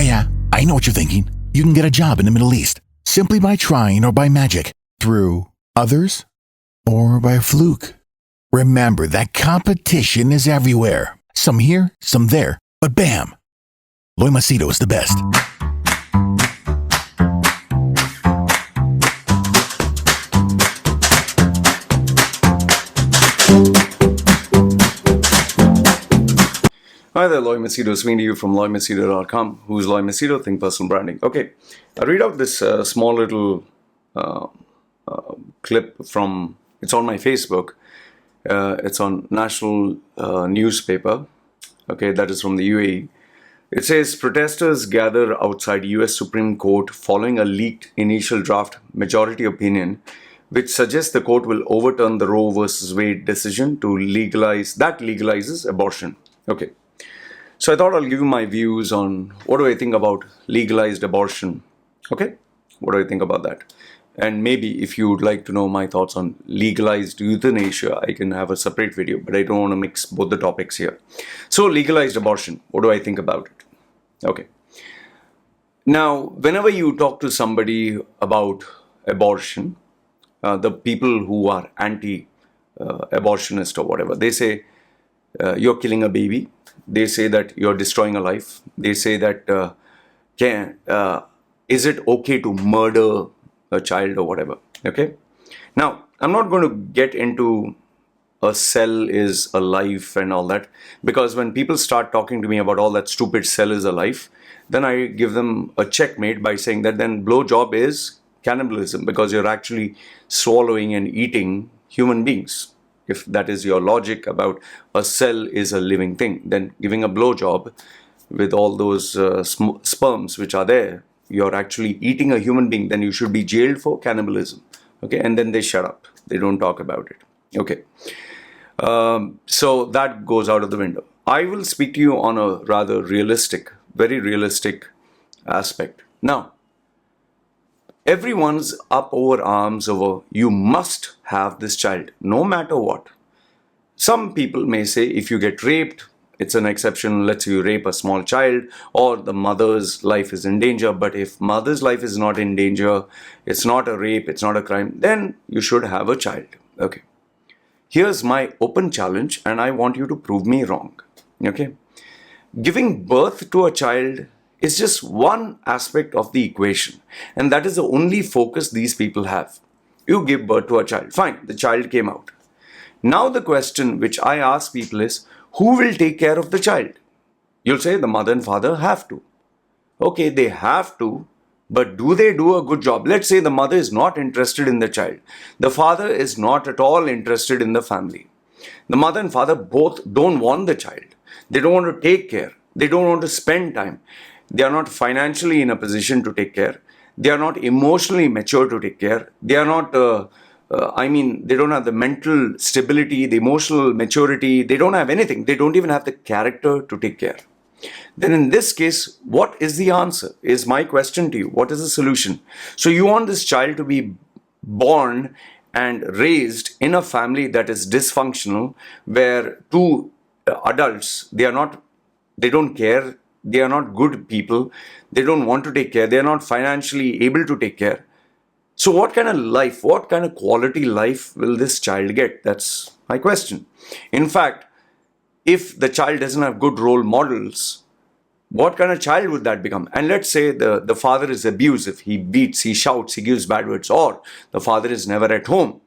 Yeah, I know what you're thinking. You can get a job in the Middle East simply by trying or by magic, through others, or by fluke. Remember that competition is everywhere. Some here, some there, but bam! Machedo is the best. Hi there, Machedo. Speaking to you from Machedo.com. Who's Machedo? Think Personal Branding. Okay, I read out this small little clip from, it's on my Facebook. It's on national newspaper. Okay, that is from the UAE. It says, protesters gather outside US Supreme Court following a leaked initial draft majority opinion, which suggests the court will overturn the Roe versus Wade decision to legalizes abortion. Okay. So I thought I'll give you my views on what do I think about legalized abortion. Okay? What do I think about that? And maybe if you would like to know my thoughts on legalized euthanasia, I can have a separate video, but I don't want to mix both the topics here. So legalized abortion, what do I think about it? Okay. Now, whenever you talk to somebody about abortion, the people who are anti-abortionist or whatever, they say you're killing a baby. They say that you're destroying a life. They say that is it okay to murder a child or whatever? Okay. Now, I'm not going to get into a cell is a life and all that, because when people start talking to me about all that stupid cell is a life, then I give them a checkmate by saying that then blowjob is cannibalism, because you're actually swallowing and eating human beings. If that is your logic about a cell is a living thing, then giving a blowjob with all those sperms which are there, you're actually eating a human being, then you should be jailed for cannibalism. Okay, and then they shut up. They don't talk about it. Okay, so that goes out of the window. I will speak to you on a rather realistic, very realistic aspect. Now, everyone's up over arms over you must have this child, no matter what. Some people may say if you get raped, it's an exception. Let's say you rape a small child or the mother's life is in danger. But if mother's life is not in danger, it's not a rape, it's not a crime, then you should have a child. Okay. Here's my open challenge, and I want you to prove me wrong. Okay. Giving birth to a child is just one aspect of the equation, and that is the only focus these people have. You give birth to a child. Fine, the child came out. Now the question which I ask people is, who will take care of the child? You'll say the mother and father have to. Okay, they have to, but do they do a good job? Let's say the mother is not interested in the child. The father is not at all interested in the family. The mother and father both don't want the child. They don't want to take care. They don't want to spend time. They are not financially in a position to take care. They are not emotionally mature to take care. They are not, they don't have the mental stability, the emotional maturity. They don't have anything. They don't even have the character to take care. Then in this case, what is the answer? Is my question to you. What is the solution? So you want this child to be born and raised in a family that is dysfunctional, where two adults, they don't care. They are not good people. They don't want to take care. They are not financially able to take care. So what kind of life, what kind of quality life will this child get? That's my question. In fact, if the child doesn't have good role models, what kind of child would that become? And let's say the father is abusive. He beats, he shouts, he gives bad words, or the father is never at home.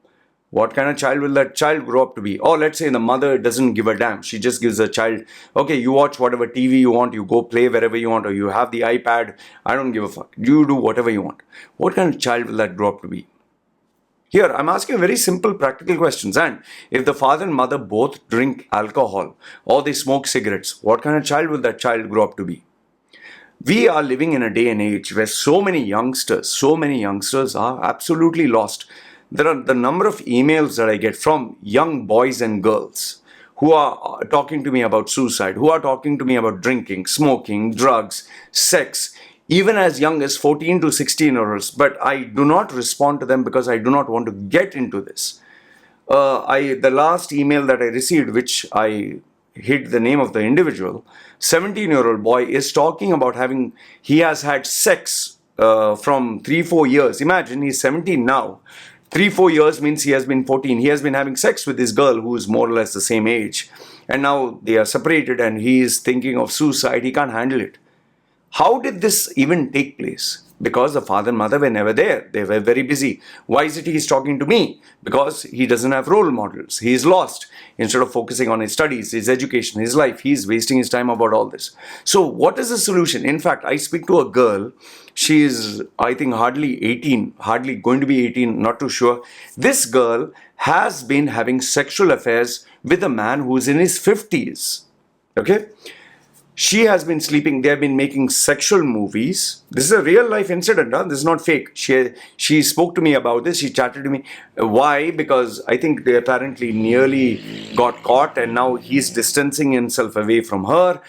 What kind of child will that child grow up to be? Or let's say the mother doesn't give a damn. She just gives the child, okay, you watch whatever TV you want, you go play wherever you want, or you have the iPad. I don't give a fuck. You do whatever you want. What kind of child will that grow up to be? Here, I'm asking very simple, practical questions. And if the father and mother both drink alcohol or they smoke cigarettes, what kind of child will that child grow up to be? We are living in a day and age where so many youngsters are absolutely lost. There are the number of emails that I get from young boys and girls who are talking to me about suicide, who are talking to me about drinking, smoking, drugs, sex, even as young as 14 to 16-year-olds. But I do not respond to them because I do not want to get into this. The last email that I received, which I hid the name of the individual, 17-year-old boy is talking about he has had sex from 3-4 years. Imagine, he's 17 now. 3-4 years means he has been 14. He has been having sex with this girl who is more or less the same age. And now they are separated and he is thinking of suicide. He can't handle it. How did this even take place? Because the father and mother were never there. They were very busy. Why is it he's talking to me? Because he doesn't have role models. He is lost. Instead of focusing on his studies, his education, his life, he's wasting his time about all this. So what is the solution? In fact, I speak to a girl. She is, I think, hardly 18, hardly going to be 18, not too sure. This girl has been having sexual affairs with a man who's in his 50s. Okay? She has been sleeping. They have been making sexual movies. This is a real life incident. Huh? This is not fake. She spoke to me about this. She chatted to me. Why? Because I think they apparently nearly got caught and now he's distancing himself away from her.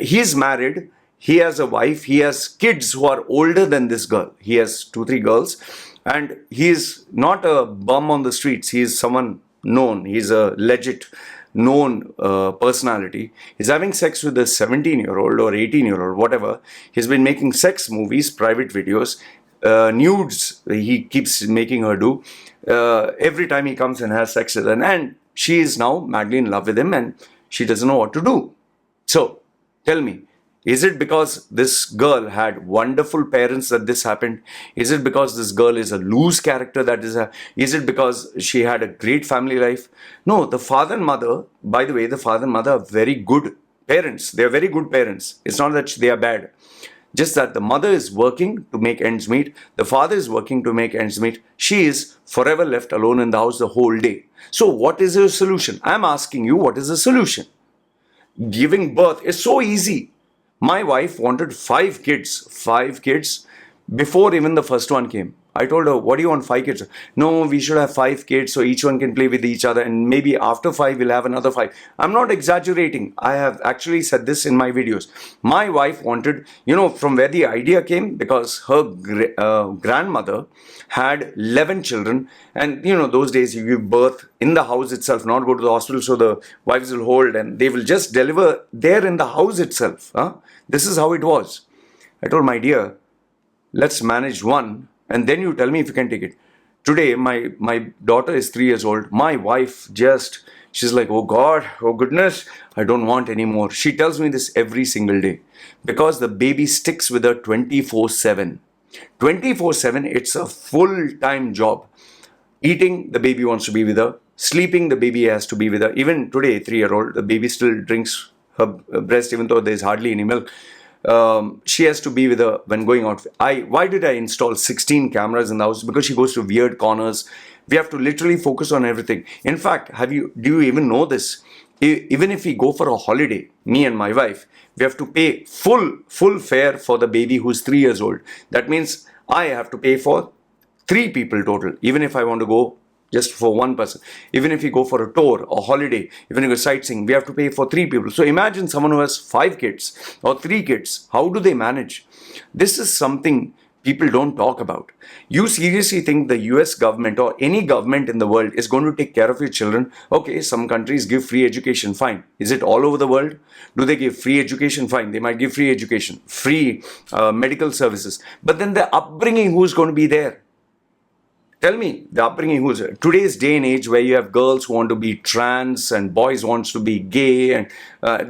He's married. He has a wife. He has kids who are older than this girl. He has 2-3 girls. And he's not a bum on the streets. He's someone known. He's a legit known personality. He's having sex with a 17-year-old or 18-year-old, whatever. He's been making sex movies, private videos, nudes he keeps making her do every time he comes and has sex with her. And she is now madly in love with him and she doesn't know what to do. So, tell me, is it because this girl had wonderful parents that this happened? Is it because this girl is a loose character that is it because she had a great family life? No, the father and mother, by the way, the father and mother are very good parents. They are very good parents. It's not that they are bad. Just that the mother is working to make ends meet. The father is working to make ends meet. She is forever left alone in the house the whole day. So what is your solution? I'm asking you, what is the solution? Giving birth is so easy. My wife wanted 5 kids before even the first one came. I told her, what do you want, 5 kids? No, we should have 5 kids so each one can play with each other and maybe after 5 we'll have another 5. I'm not exaggerating. I have actually said this in my videos. My wife wanted, from where the idea came, because her grandmother had 11 children and those days you give birth in the house itself, not go to the hospital, so the wives will hold and they will just deliver there in the house itself. This is how it was. I told my dear, let's manage one and then you tell me if you can take it. Today, my daughter is 3 years old. My wife she's like, oh God, oh goodness, I don't want any more. She tells me this every single day because the baby sticks with her 24/7. 24/7, it's a full-time job. Eating, the baby wants to be with her. Sleeping, the baby has to be with her. Even today, 3-year-old, the baby still drinks her breast even though there's hardly any milk. She has to be with her when going out. Why did I install 16 cameras in the house? Because she goes to weird corners. We have to literally focus on everything. In fact, do you even know this? Even if we go for a holiday, me and my wife, we have to pay full fare for the baby who's 3 years old. That means I have to pay for 3 people total, even if I want to go just for one person. Even if we go for a tour or holiday, even if we go sightseeing, we have to pay for 3 people. So imagine someone who has 5 kids or 3 kids. How do they manage? This is something people don't talk about. You seriously think the US government or any government in the world is going to take care of your children? Okay, some countries give free education, fine. Is it all over the world? Do they give free education? Fine. They might give free education, free medical services. But then the upbringing, who's going to be there? Tell me, the upbringing, today's day and age where you have girls who want to be trans and boys wants to be gay, and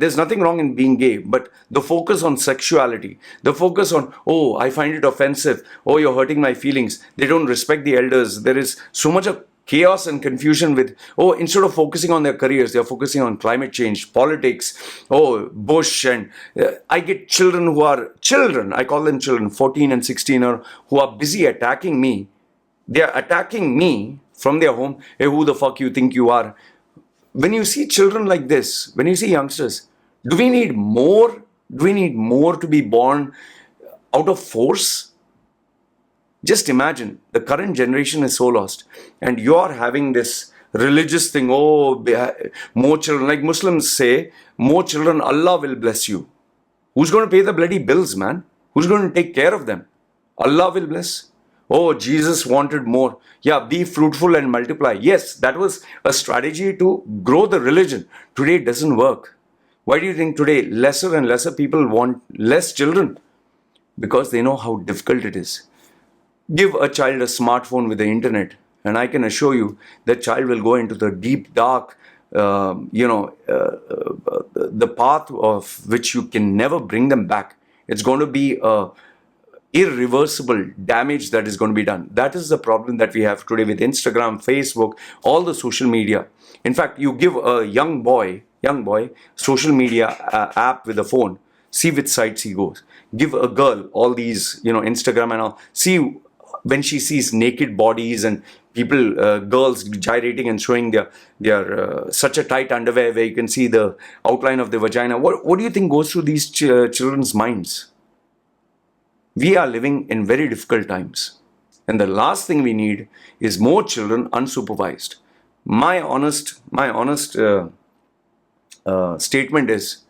there's nothing wrong in being gay, but the focus on sexuality, the focus on, oh, I find it offensive, oh, you're hurting my feelings, they don't respect the elders, there is so much of chaos and confusion with, instead of focusing on their careers, they're focusing on climate change, politics, Bush, and I get children who are children, I call them children, 14 and 16, who are busy attacking me. They are attacking me from their home. Hey, who the fuck you think you are? When you see children like this, when you see youngsters, do we need more? Do we need more to be born out of force? Just imagine, the current generation is so lost. And you're having this religious thing, more children. Like Muslims say, more children, Allah will bless you. Who's going to pay the bloody bills, man? Who's going to take care of them? Allah will bless. Oh, Jesus wanted more. Yeah, be fruitful and multiply. Yes, that was a strategy to grow the religion. Today it doesn't work. Why do you think today lesser and lesser people want less children? Because they know how difficult it is. Give a child a smartphone with the internet, and I can assure you that child will go into the deep, dark, the path of which you can never bring them back. It's going to be a irreversible damage that is going to be done. That is the problem that we have today with Instagram, Facebook, all the social media. In fact, you give a young boy, social media app with a phone, see which sites he goes. Give a girl all these, Instagram and all. See when she sees naked bodies and people, girls gyrating and showing their such a tight underwear where you can see the outline of the vagina. What do you think goes through these children's minds? We are living in very difficult times. And the last thing we need is more children unsupervised. My honest statement is,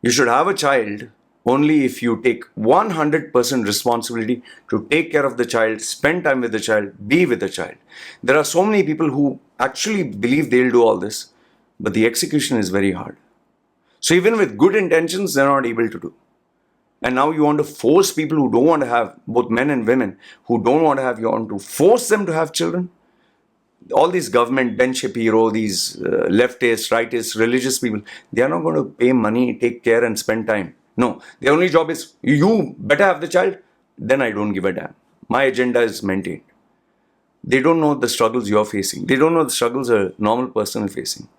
you should have a child only if you take 100% responsibility to take care of the child, spend time with the child, be with the child. There are so many people who actually believe they'll do all this, but the execution is very hard. So even with good intentions, they're not able to do. And now you want to force people who don't want to have, both men and women, who don't want to have, you want to force them to have children? All these government, Ben Shapiro, these leftists, rightists, religious people, they are not going to pay money, take care and spend time. No, their only job is, you better have the child, then I don't give a damn. My agenda is maintained. They don't know the struggles you're facing. They don't know the struggles a normal person is facing.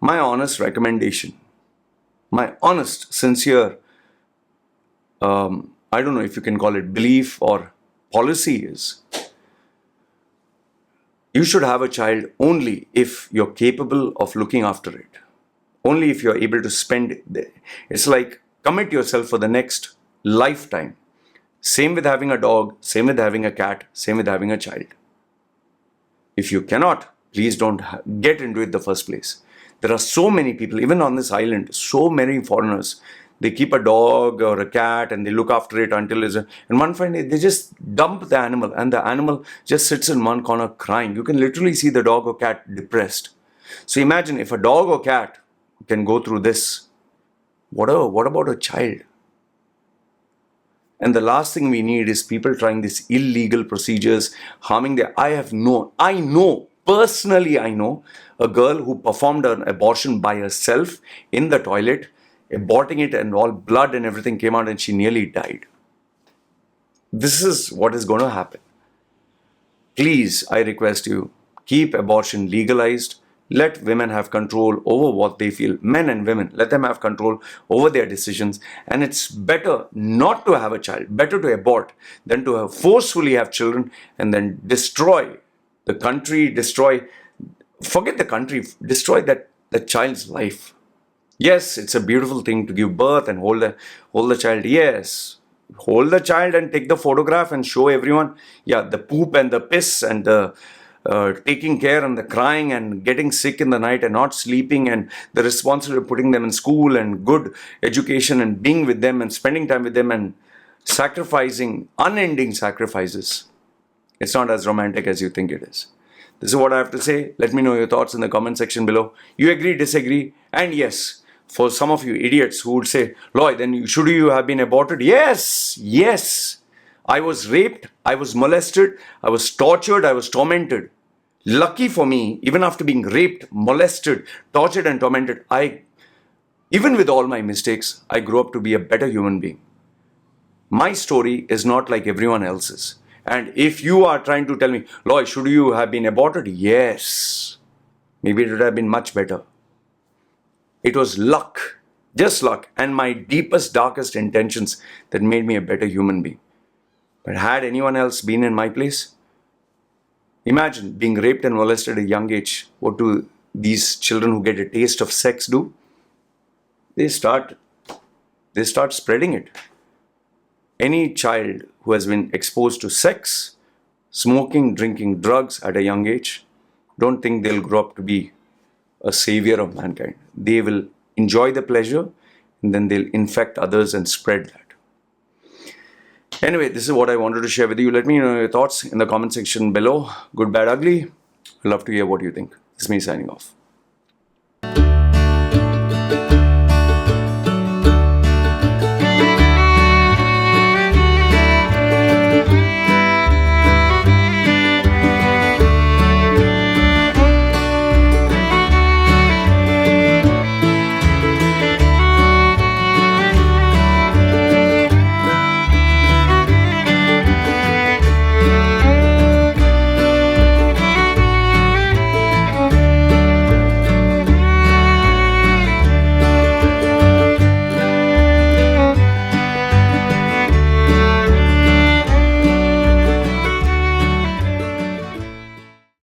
My honest recommendation, my honest, sincere, I don't know if you can call it belief or policy is, you should have a child only if you're capable of looking after it. Only if you're able to spend it. It's like commit yourself for the next lifetime. Same with having a dog, same with having a cat, same with having a child. If you cannot, please don't get into it in the first place. There are so many people, even on this island, so many foreigners. They keep a dog or a cat and they look after it until it's and one fine day they just dump the animal and the animal just sits in one corner crying. You can literally see the dog or cat depressed. So imagine if a dog or cat can go through this, what about a child? And the last thing we need is people trying these illegal procedures, harming their, personally I know a girl who performed an abortion by herself in the toilet, aborting it, and all blood and everything came out and she nearly died. This is what is going to happen. Please, I request you, keep abortion legalized. Let women have control over what they feel. Men and women, let them have control over their decisions. And it's better not to have a child, better to abort than to forcefully have children and then destroy the country, forget the country, destroy the child's life. Yes, it's a beautiful thing to give birth and hold the child. Yes, hold the child and take the photograph and show everyone. Yeah, the poop and the piss and the taking care and the crying and getting sick in the night and not sleeping and the responsibility of putting them in school and good education and being with them and spending time with them and sacrificing, unending sacrifices. It's not as romantic as you think it is. This is what I have to say. Let me know your thoughts in the comment section below. You agree, disagree? And yes, for some of you idiots who would say, Lloyd, then should you have been aborted? Yes. I was raped, I was molested, I was tortured, I was tormented. Lucky for me, even after being raped, molested, tortured and tormented, even with all my mistakes, I grew up to be a better human being. My story is not like everyone else's. And if you are trying to tell me, Lloyd, should you have been aborted? Yes. Maybe it would have been much better. It was luck, just luck, and my deepest, darkest intentions that made me a better human being. But had anyone else been in my place? Imagine being raped and molested at a young age. What do these children who get a taste of sex do? They start spreading it. Any child who has been exposed to sex, smoking, drinking drugs at a young age, don't think they'll grow up to be a savior of mankind. They will enjoy the pleasure and then they'll infect others and spread that. Anyway, this is what I wanted to share with you. Let me know your thoughts in the comment section below. Good, bad, ugly. I'd love to hear what you think. This is me signing off.